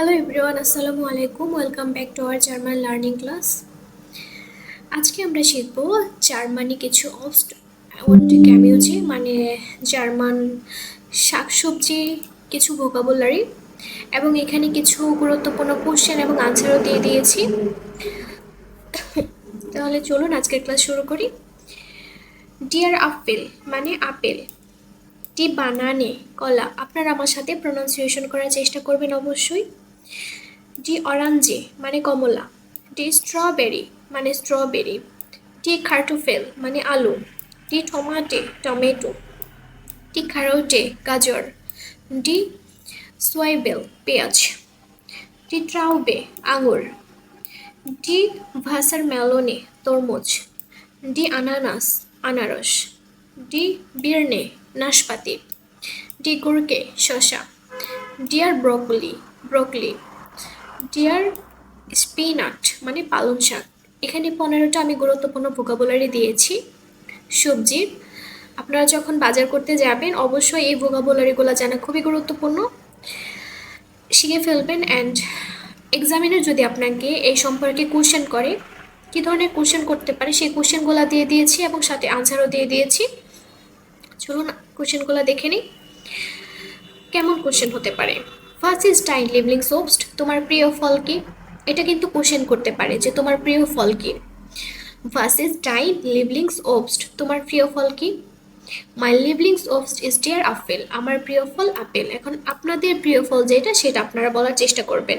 Hello everyone, আসসালামু আলাইকুম। Welcome back to our German learning class. আজকে আমরা শিখব জার্মানি কিছু ক্যামিউজি মানে জার্মান শাকসবজি, কিছু ভোকাবুলারি এবং এখানে কিছু গুরুত্বপূর্ণ কোশ্চেন এবং আনসারও দিয়ে দিয়েছি। তাহলে চলুন আজকের ক্লাস শুরু করি। ডিয়ার আপেল মানে আপেল, টি বানানে কলা। আপনারা আমার সাথে প্রনাউন্সিয়েশন করার চেষ্টা করবেন অবশ্যই। ডি অরেঞ্জে মানে কমলা, ডি স্ট্রবেরি মানে স্ট্রবেরি, ডি কার্টোফেল মানে আলু, ডি টমাটে টমেটো, ডি কারোটে গাজর, ডি সোয়াইবেল পেঁয়াজ, ডি ট্রাউবে আঙুর, ডি ভাসারমেলনে তরমুজ, ডি আনানাস আনারস, ডি বিরনে নাশপাতি, ডি গুরকে শসা, ডিয়ার ব্রকলি ব্রকলি, ডিয়ার স্পিনাট মানে পালং শাক। এখানে 15টা আমি গুরুত্বপূর্ণ ভোকাবুলারি দিয়েছি সবজির। আপনারা যখন বাজার করতে যাবেন অবশ্যই এই ভোকাবুলারিগুলো জানা খুবই গুরুত্বপূর্ণ, শিখে ফেলবেন। অ্যান্ড এক্সামিনার যদি আপনাকে এই সম্পর্কে কোশ্চেন করে, কী ধরনের কোশ্চেন করতে পারে সেই কোশ্চেনগুলো দিয়ে দিয়েছি এবং সাথে আনসারও দিয়ে দিয়েছি। চলুন কোশ্চেনগুলো দেখে নিই কেমন কোশ্চেন হতে পারে। ফার্স্ট ইজ টাইন লিভলিং সোপস্ট, তোমার প্রিয় ফল কি? এটা কিন্তু কোশ্চেন করতে পারে যে তোমার প্রিয় ফল কি। ফার্স্ট ইজ টাইন লিভলিংস ওবস্ট, তোমার প্রিয় ফল কি? মাই লিভলিংস ওবস্ট ইজ ডিয়ার আপেল, আমার প্রিয় ফল আপেল। এখন আপনাদের প্রিয় ফল যেটা সেটা আপনারা বলার চেষ্টা করবেন।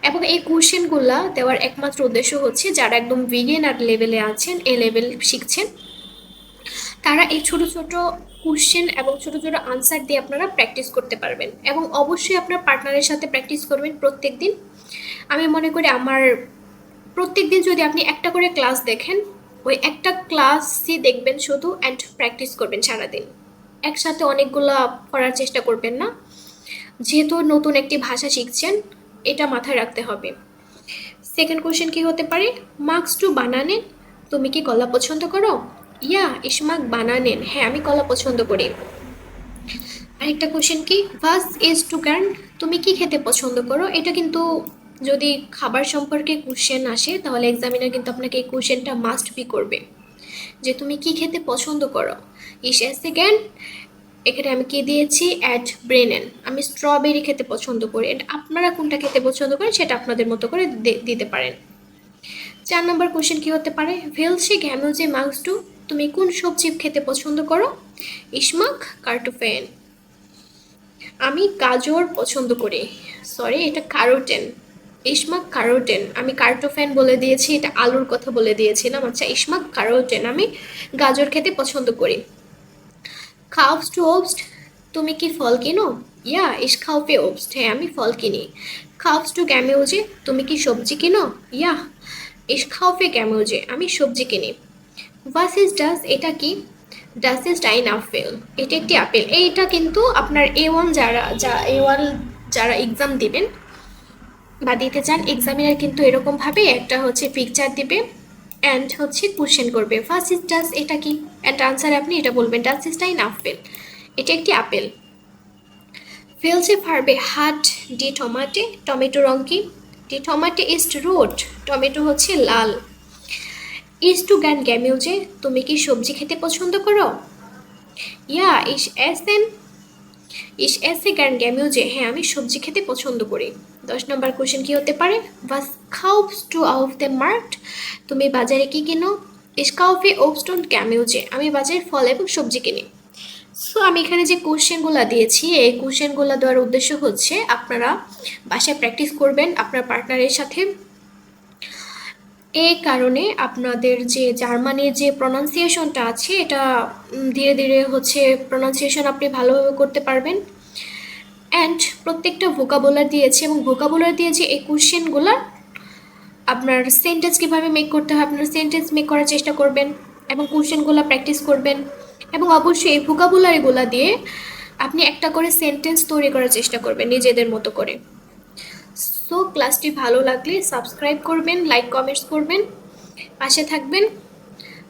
এবং এই কোশ্চেনগুলা দেওয়ার একমাত্র উদ্দেশ্য হচ্ছে যারা একদম বিগিনার লেভেলে আছেন, এ লেভেল শিখছেন, তারা এই ছোট ছোট কোশ্চেন এবং ছোট ছোট আনসার দিয়ে আপনারা প্র্যাকটিস করতে পারবেন। এবং অবশ্যই আপনার পার্টনারের সাথে প্র্যাকটিস করবেন প্রত্যেক দিন। আমি মনে করি আমার প্রত্যেক দিন যদি আপনি একটা করে ক্লাস দেখেন, ওই একটা ক্লাসই দেখবেন শুধু, অ্যান্ড প্র্যাকটিস করবেন সারাদিন। একসাথে অনেকগুলো করার চেষ্টা করবেন না, যেহেতু নতুন একটি ভাষা শিখছেন, এটা মাথায় রাখতে হবে। সেকেন্ড কোশ্চেন কি হতে পারে? মার্কস টু বানানে, তুমি কি কলা পছন্দ করো? ইয়া ইসমাক বানানেন, হ্যাঁ আমি কলা পছন্দ করি। আরেকটা কোশ্চেন কি? ভাস ইজ টু গার্ন, তুমি কি খেতে পছন্দ করো? এটা কিন্তু যদি খাবার সম্পর্কে কোশ্চেন আসে তাহলে এক্সামিনার কিন্তু আপনাকে এই কোশ্চেনটা মাস্ট বি করবে যে তুমি কি খেতে পছন্দ করো। ইস সেকেন্ড, এখানে আমি কি দিয়েছি? অ্যাড ব্রেনেন, আমি স্ট্রবেরি খেতে পছন্দ করি। আপনারা কোনটা খেতে পছন্দ করেন সেটা আপনাদের মতো করে দিতে পারেন। 4 নম্বর কোশ্চেন কি হতে পারে? ভেলসি গ্যামেলজে মার্কস টু, তুমি কোন সবজি খেতে পছন্দ করো? ইসমাক কার্টোফেন, আমি গাজর পছন্দ করি। সরি, এটা কারোটেন। ইসমাক কারোটেন, আমি কার্টোফেন বলে দিয়েছি, এটা আলুর কথা বলে দিয়েছিলাম। আচ্ছা, ইসমাক কারোটেন, আমি গাজর খেতে পছন্দ করি। কাউফস টু ওবস্ট, তুমি কি ফল কিনো? ইয়া ইস খাউফে ওবস্ট, হ্যাঁ আমি ফল কিনি। কাউফস টু গ্যামেউজে, তুমি কি সবজি কিনো? ইয়া ইস খাউফে গ্যামেউজে, আমি সবজি কিনি। ভাস ইজ ডাস, এটা কি? ডাস ইজ ডাইন আপেল, এটা একটি আপেল। এইটা কিন্তু আপনার A1 A1 যারা এক্সাম দিবেন বা দিতে চান, এক্সামিনার কিন্তু এরকমভাবে একটা হচ্ছে পিকচার দিবে অ্যান্ড হচ্ছে কোশ্চেন করবে। ফার্স্ট ইজ ডাস, এটা কি? অ্যান্ড আনসারে আপনি এটা বলবেন ডাস ইজ ডাইন আপেল, এটা একটি আপেল। ফেলসে ফারবে হাট ডি টমাটে, টমেটো রং কি? ডি টমাটে ইজ রোড, টমেটো হচ্ছে লাল। ইজ টু গান গ্যামিউজে, তুমি কি সবজি খেতে পছন্দ করো? ইয়া ইস এসে গান গ্যামিউজে, হ্যাঁ আমি সবজি খেতে পছন্দ করি। 10 নম্বর কোশ্চেন কি হতে পারে? ভাস কাউফস টু আউফ দ্য মার্ট, তুমি বাজারে কি কিনো? ইস কাউফে ওবস্টন গ্যামিউজে, আমি বাজারে ফল এবং সবজি কিনি। সো আমি এখানে যে কোশ্চেনগুলো দিয়েছি, এই কোশ্চেনগুলো দেওয়ার উদ্দেশ্য হচ্ছে আপনারা বাসায় প্র্যাকটিস করবেন আপনার পার্টনারের সাথে। এই কারণে আপনাদের যে জার্মানির যে প্রনাউন্সিয়েশনটা আছে এটা ধীরে ধীরে হচ্ছে প্রনাউন্সিয়েশন আপনি ভালোভাবে করতে পারবেন। অ্যান্ড প্রত্যেকটা ভোকাবুলার দিয়েছে এবং ভোকাবুলার দিয়েছে এই কোশ্চেনগুলো আপনার সেন্টেন্স কীভাবে মেক করতে হয় আপনার সেন্টেন্স মেক করার চেষ্টা করবেন এবং কোশ্চেনগুলো প্র্যাকটিস করবেন। এবং অবশ্যই এই ভোকাবুলারিগুলো দিয়ে আপনি একটা করে সেন্টেন্স তৈরি করার চেষ্টা করবেন নিজেদের মতো করে। সো ক্লাসটি ভালো লাগলে সাবস্ক্রাইব করবেন, লাইক কমেন্টস করবেন, পাশে থাকবেন।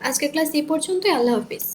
আজকের ক্লাস এই পর্যন্তই। আল্লাহ হাফিজ।